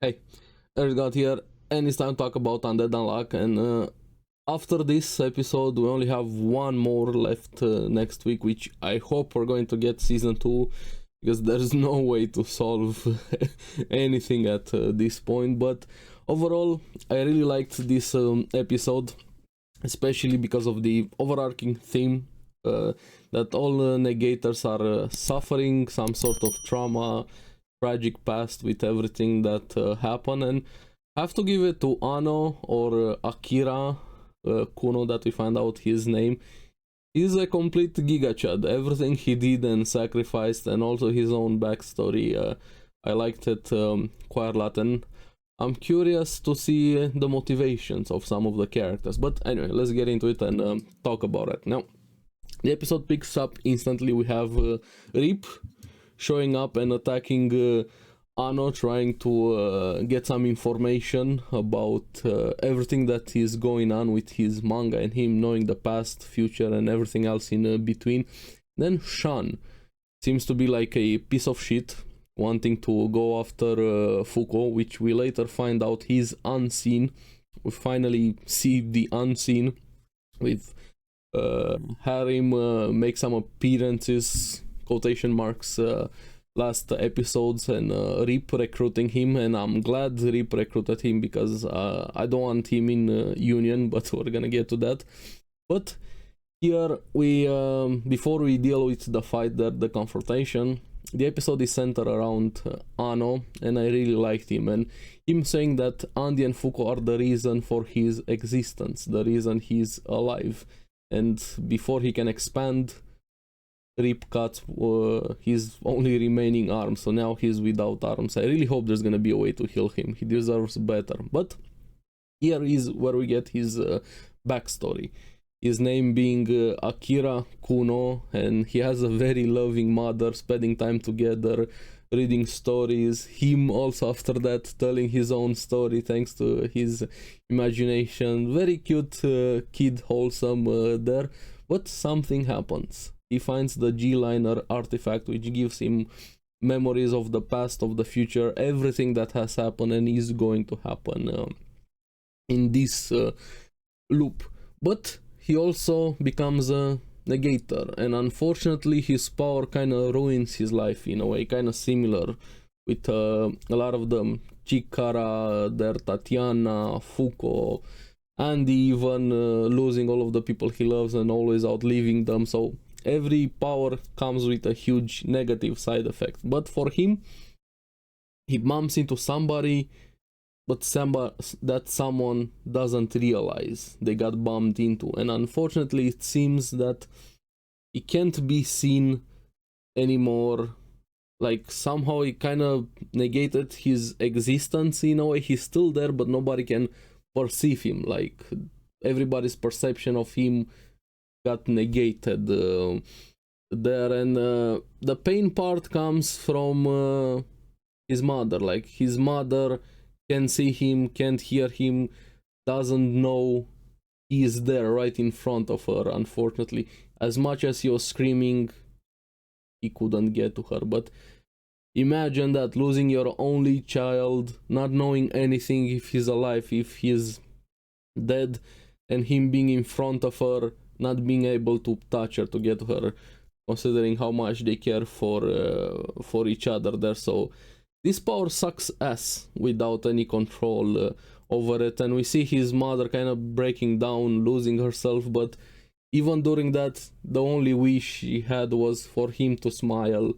Hey, ARESxGOD here, and it's time to talk about Undead Unluck. And after this episode, we only have one more left next week, which I hope we're going to get season 2, because there's no way to solve anything at this point. But overall, I really liked this episode, especially because of the overarching theme that all negators are suffering some sort of trauma, tragic past with everything that happened. And I have to give it to Anno, or Akira Kuno, that we find out his name. He's a complete giga chad. Everything he did and sacrificed, and also his own backstory, I liked it quite a lot. And I'm curious to see the motivations of some of the characters. But anyway, let's get into it and talk about it. Now, the episode picks up instantly. We have Rip showing up and attacking Anno, trying to get some information about everything that is going on with his manga and him knowing the past, future, and everything else in between. Then Shan seems to be like a piece of shit, wanting to go after Fuko, which we later find out he's unseen. We finally see the unseen with Harim make some appearances, quotation marks, last episodes, and Rip recruiting him. And I'm glad Rip recruited him, because I don't want him in Union, but we're gonna get to that. But here we, before we deal with the fight there, the confrontation, the episode is centered around Anno, and I really liked him, and him saying that Andy and Fuko are the reason for his existence, the reason he's alive. And before he can expand, Rip cut his only remaining arm, so now he's without arms. I really hope there's gonna be a way to heal him. He deserves better. But here is where we get his backstory. His name being Akira Kuno, and he has a very loving mother, spending time together, reading stories. Him also after that telling his own story thanks to his imagination. Very cute kid, wholesome there. But something happens. He finds the G-Liner artifact, which gives him memories of the past, of the future, everything that has happened and is going to happen in this loop. But he also becomes a negator, and unfortunately his power kind of ruins his life in a way, kind of similar with a lot of them. Chikara, there, Tatiana, Fuko, Andy even losing all of the people he loves and always outliving them. So every power comes with a huge negative side effect. But for him, he bumps into somebody, but that someone doesn't realize they got bumped into. And unfortunately, it seems that he can't be seen anymore. Like, somehow he kind of negated his existence in a way. He's still there, but nobody can perceive him. Like, everybody's perception of him got negated there. And the pain part comes from his mother. Like, his mother can't see him, can't hear him, doesn't know he is there right in front of her, unfortunately. As much as he was screaming, he couldn't get to her. But imagine that, losing your only child, not knowing anything, if he's alive, if he's dead, and him being in front of her, not being able to touch her, to get to her, considering how much they care for each other there. So this power sucks ass without any control over it, and we see his mother kind of breaking down, losing herself. But even during that, the only wish she had was for him to smile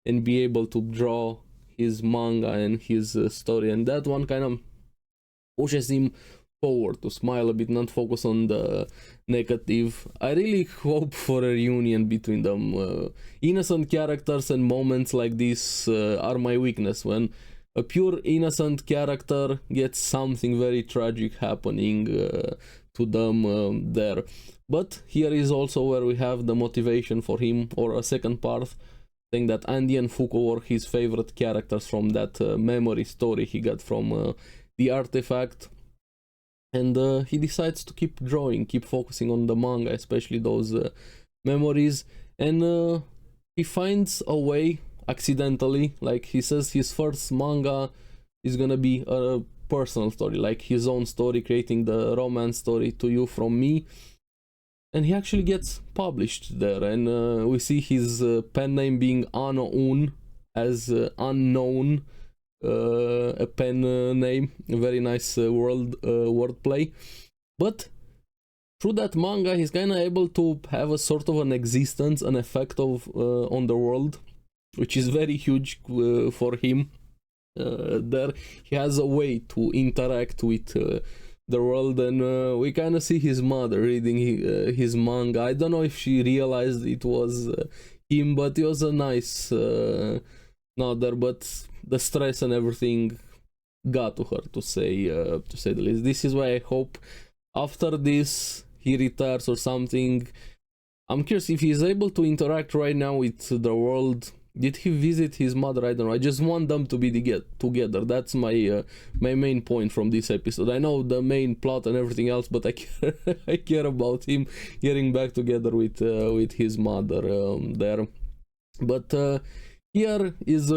and be able to draw his manga and his story, and that one kind of pushes him forward to smile a bit, not focus on the negative. I really hope for a reunion between them. Innocent characters and moments like this are my weakness. When a pure innocent character gets something very tragic happening to them there. But here is also where we have the motivation for him, or a second part, saying that Andy and Fuko were his favorite characters from that memory story he got from the artifact. And he decides to keep drawing, keep focusing on the manga, especially those memories. And he finds a way, accidentally, like he says his first manga is gonna be a personal story, like his own story, creating the romance story to you from me. And he actually gets published there, and we see his pen name being Anno as unknown, a pen name. A very nice wordplay. But through that manga, he's kind of able to have a sort of an existence, an effect of on the world, which is very huge for him. There, he has a way to interact with the world, and we kind of see his mother reading his manga. I don't know if she realized it was him, but it was a nice nod there. But the stress and everything got to her, to say the least. This is why I hope after this he retires or something. I'm curious if he's able to interact right now with the world. Did he visit his mother? I don't know. I just want them to be together. That's my main point from this episode. I know the main plot and everything else, but I care I care about him getting back together with his mother there. But here is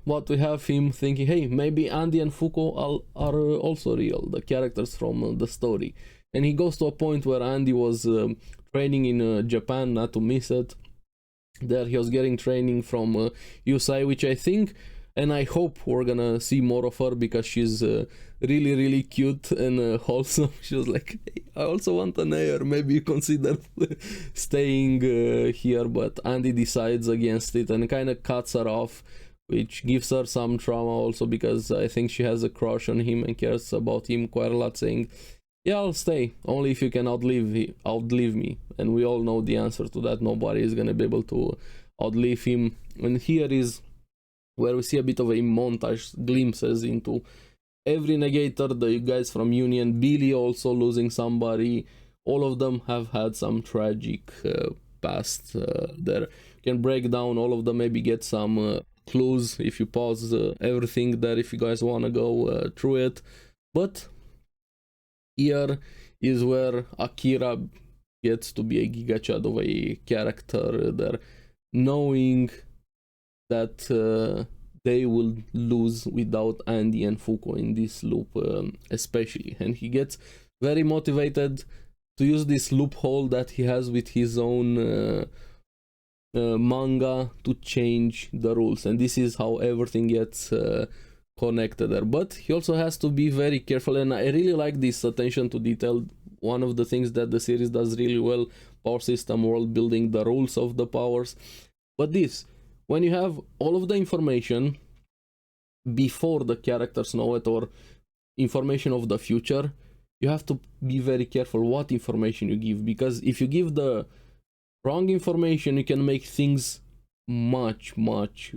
what we have him thinking. Hey, maybe Andy and Fuko are also real, the characters from the story. And he goes to a point where Andy was training in Japan, not to miss it. There he was getting training from Yusai, which I think and I hope we're gonna see more of her, because she's really cute and wholesome. She was like, hey, I also want an heir, maybe you consider staying here, but Andy decides against it and kind of cuts her off, which gives her some trauma also, because I think she has a crush on him and cares about him quite a lot, saying, yeah, I'll stay, only if you can outlive me. And we all know the answer to that. Nobody is gonna be able to outlive him. And here is where we see a bit of a montage, glimpses into every negator, the guys from Union, Billy also losing somebody. All of them have had some tragic past there. You can break down all of them, maybe get some clues if you pause everything there, if you guys want to go through it. But here is where Akira gets to be a Giga Chad of a character there, knowing that they will lose without Andy and Fuko in this loop especially, and he gets very motivated to use this loophole that he has with his own manga to change the rules, and this is how everything gets connected there. But he also has to be very careful, and I really like this attention to detail. One of the things that the series does really well: power system, world building, the rules of the powers. But this, when you have all of the information before the characters know it, or information of the future, you have to be very careful what information you give, because if you give the wrong information, you can make things much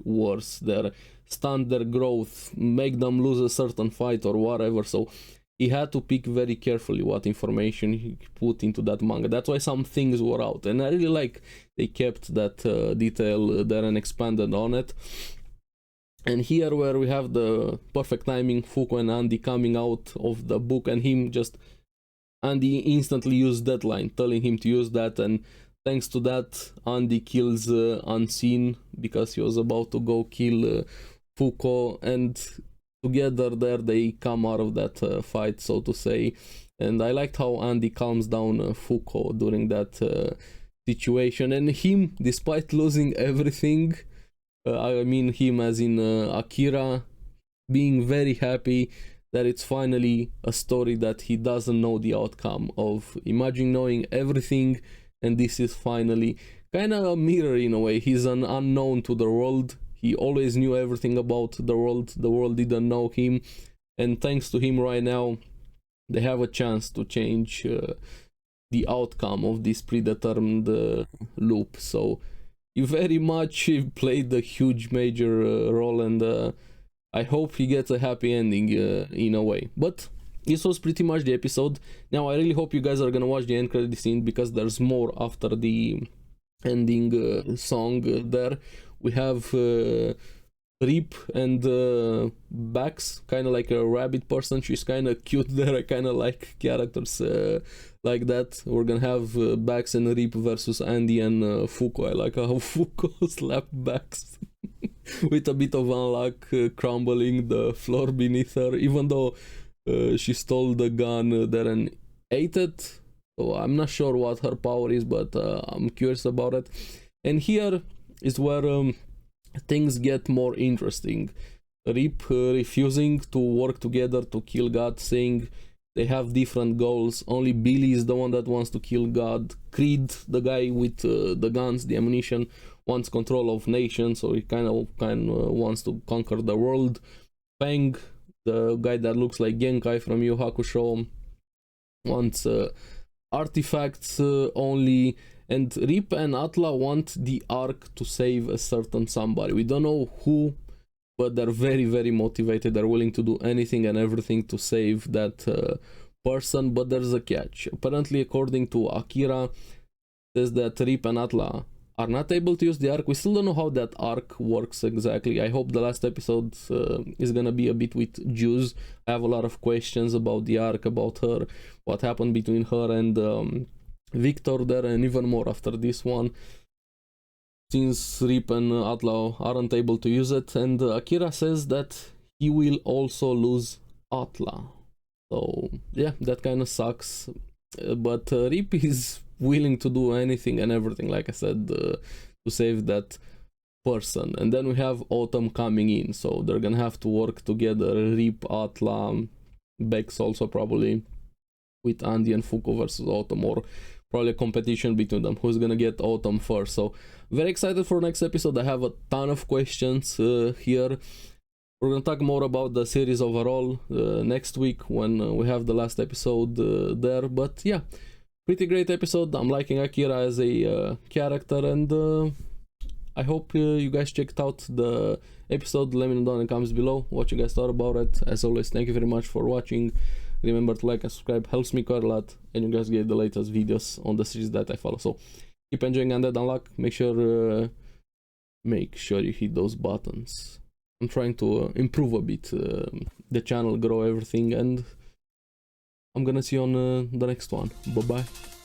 worse there, stunt their growth, make them lose a certain fight or whatever. So he had to pick very carefully what information he put into that manga. That's why some things were out, and I really like they kept that detail there and expanded on it. And here where we have the perfect timing, Fuko and Andy coming out of the book, and him just, Andy instantly used that line, telling him to use that, and thanks to that, Andy kills Unseen, because he was about to go kill Fuko, and together there they come out of that fight, so to say. And I liked how Andy calms down Fuko during that situation, and him, despite losing everything, I mean him as in Akira, being very happy that it's finally a story that he doesn't know the outcome of. Imagine knowing everything, and this is finally kind of a mirror in a way. He's an unknown to the world. He always knew everything about the world didn't know him, and thanks to him right now they have a chance to change the outcome of this predetermined loop. So he very much played a huge major role, and I hope he gets a happy ending in a way. But this was pretty much the episode. Now I really hope you guys are gonna watch the end credit scene, because there's more after the ending song there. We have Rip and Bax, kind of like a rabbit person. She's kind of cute there. I kind of like characters like that. We're gonna have Bax and Rip versus Andy and Fuko. I like how Fuko slapped Bax. with a bit of unluck, crumbling the floor beneath her, even though she stole the gun there and ate it. So I'm not sure what her power is, but I'm curious about it. And here is where things get more interesting. Rip refusing to work together to kill God, saying they have different goals. Only Billy is the one that wants to kill God. Creed, the guy with the guns, the ammunition, wants control of nations, so he kind of wants to conquer the world. Fang, the guy that looks like Genkai from Yu Hakusho, wants artifacts only. And Rip and Atla want the Ark to save a certain somebody. We don't know who, but they're very, very motivated. They're willing to do anything and everything to save that person. But there's a catch. Apparently, according to Akira, says that Rip and Atla are not able to use the Ark. We still don't know how that Ark works exactly. I hope the last episode is gonna be a bit with Jews. I have a lot of questions about the Ark, about her, what happened between her and Victor there, and even more after this one, since Rip and Atla aren't able to use it. And Akira says that he will also lose Atla. So yeah, that kind of sucks. But Rip is willing to do anything and everything, like I said, to save that person. And then we have Autumn coming in, so they're gonna have to work together. Rip, Atla, Bex also probably, with Andy and Fuko versus Autumn, or probably a competition between them, who's gonna get Autumn first. So very excited for next episode. I have a ton of questions here. We're gonna talk more about the series overall next week when we have the last episode there. But yeah, pretty great episode. I'm liking Akira as a character, and I hope you guys checked out the episode. Let me know down in the comments below what you guys thought about it. As always, thank you very much for watching. Remember to like and subscribe, helps me quite a lot, and you guys get the latest videos on the series that I follow. So keep enjoying Undead Unluck. Make sure you hit those buttons. I'm trying to improve a bit the channel, grow everything, and I'm gonna see you on the next one. Bye bye.